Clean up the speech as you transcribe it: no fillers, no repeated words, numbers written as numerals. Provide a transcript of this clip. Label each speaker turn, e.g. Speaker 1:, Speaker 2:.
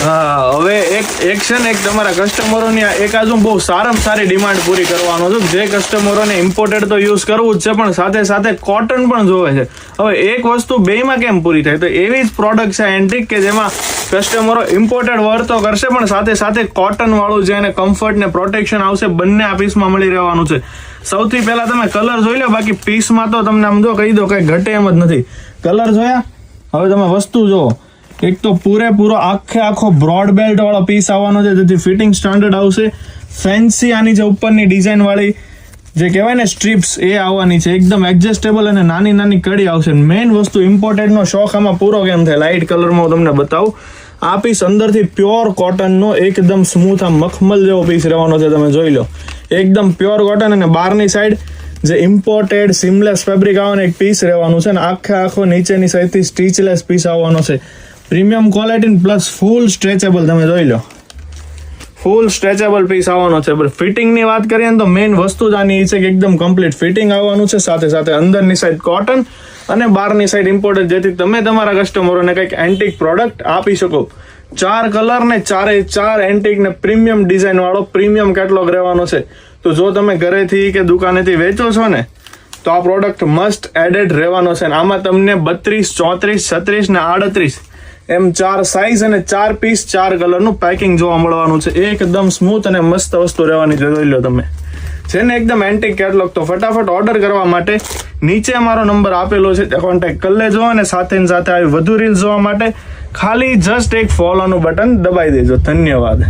Speaker 1: હા, હવે એક છે ને એક તમારા કસ્ટમરોની એક આજુ બહુ સારામાં સારી ડિમાન્ડ પૂરી કરવાનો છું. જે કસ્ટમરોને ઇમ્પોર્ટેડ તો યુઝ કરવું જ છે, પણ સાથે સાથે કોટન પણ જોવે છે. હવે એક વસ્તુ બેમાં કેમ પૂરી થાય, તો એવી જ પ્રોડક્ટ છે એન્ટિક કે જેમાં કસ્ટમરો ઇમ્પોર્ટેડ વર્ક તો કરશે, પણ સાથે સાથે કોટન વાળું જે એને કમ્ફર્ટ ને પ્રોટેક્શન આવશે, બંને આ પીસમાં મળી રહેવાનું છે. સૌથી પહેલા તમે કલર જોઈ લો, બાકી પીસમાં તો તમને આમ જો કહી દો કઈ ઘટે એમ જ નથી. કલર જોયા, હવે તમે વસ્તુ જુઓ. એક તો પૂરેપૂરો આખો બ્રોડ બેલ્ટ વાળો પીસ આવવાનો છે, જેથી ફિટિંગ સ્ટાન્ડર્ડ આવશે. ફેન્સી આની જે ઉપરની ડિઝાઇન વાળી જે કહેવાય ને સ્ટ્રીપ્સ એ આવવાની છે, એકદમ એડજસ્ટેબલ અને નાની નાની કડી આવશે. મેઇન વસ્તુ ઇમ્પોર્ટેડનો શોખ આમાં પૂરો કેમ થાય, લાઇટ કલરમાં હું તમને બતાવું. આ પીસ અંદરથી પ્યોર કોટનનો એકદમ સ્મૂથ આમ મખમલ જેવો પીસ રહેવાનો છે, તમે જોઈ લો. એકદમ પ્યોર કોટન અને બહારની સાઈડ જે ઇમ્પોર્ટેડ સિમલેસ ફેબ્રિક આવવાનો એક પીસ રહેવાનું છે, અને આખો નીચેની સાઈડથી સ્ટીચલેસ પીસ આવવાનો છે. પ્રીમિયમ ક્વોલિટી પ્લસ ફૂલ સ્ટ્રેચેબલ, તમે જોઈ લો, ફૂલ સ્ટ્રેચેબલ પીસ આવવાનો છે. ફિટિંગની વાત કરીએ ને તો મેઇન વસ્તુ જ આની છે કે એકદમ કમ્પ્લીટ ફિટિંગ આવવાનું છે. સાથે સાથે અંદરની સાઈડ કોટન અને બહારની સાઈડ ઇમ્પોર્ટેડ, જેથી તમે તમારા કસ્ટમરોને કંઈક એન્ટિક પ્રોડક્ટ આપી શકો. 4 કલર ને 4 એન્ટિક ને પ્રીમિયમ ડિઝાઇન વાળો પ્રીમિયમ કેટલોગ રહેવાનો છે. તો જો તમે ઘરેથી કે દુકાનેથી વેચો છો ને, તો આ પ્રોડક્ટ મસ્ટ એડેડ રહેવાનો છે. આમાં તમને 32, 34, 36 ને 38 એમ 4 સાઇઝ અને 4 પીસ 4 કલરનું પેકિંગ જોવા મળવાનું છે. એકદમ સ્મૂથ અને મસ્ત વસ્તુ રહેવાની છે. જોઈ લો તમે, છે ને એકદમ એન્ટિક કેટલોગ. તો ફટાફટ ઓર્ડર કરવા માટે નીચે અમારો નંબર આપેલો છે, ત્યાં કોન્ટેક્ટ કરી લેજો. અને સાથે આવી વધુ રીલ્સ જોવા માટે ખાલી જસ્ટ એક ફોલોનું બટન દબાઈ દેજો. ધન્યવાદ.